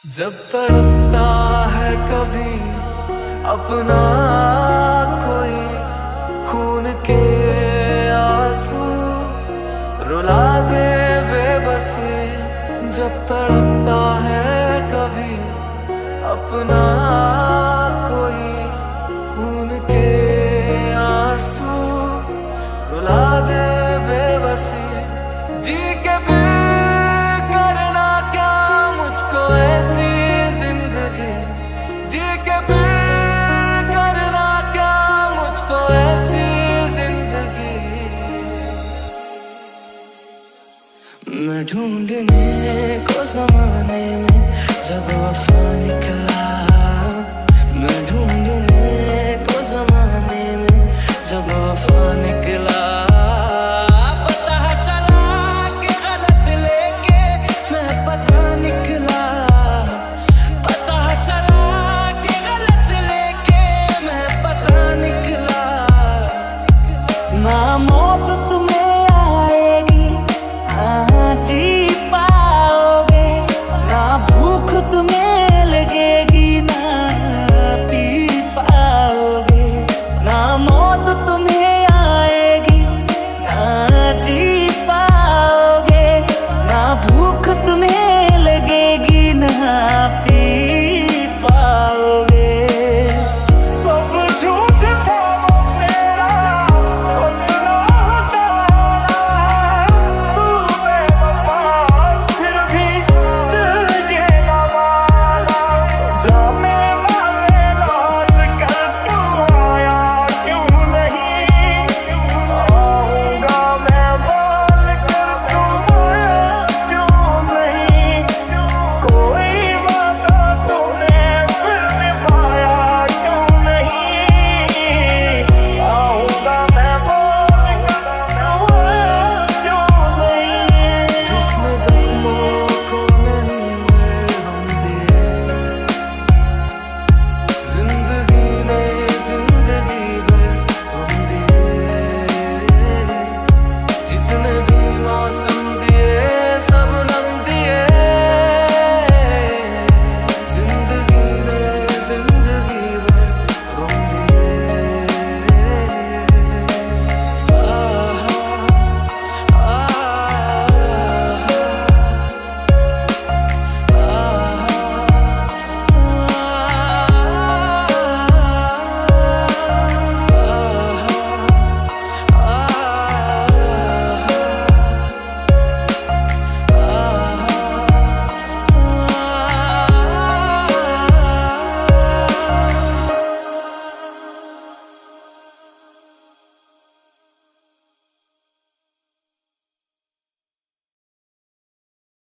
जब तड़पता है कभी अपना कोई, खून के आंसू रुला दे बेबसी। जब तड़पता है कभी अपना कोई, खून के आंसू रुला दे बेबसी। जी के फिर करना क्या मुझको ऐसी जिंदगी, जी के फिर करना क्या मुझको ऐसी जिंदगी। मैं ढूंढने को जमाने में जब वफा निकला, मैं ढूंढने को जमाने में जब वफा निकला। पता चला कि गलत लेके मैं पता निकला, पता चला कि गलत लेके मैं पता निकला। ना मौत तुम्हें आएगी ना जी पाओगे, ना भूख तुम्हें लगेगी ना पी पाओगे। ना मौत तुम्हें आएगी ना जी पाओगे, ना भूख तुम्हें लगेगी ना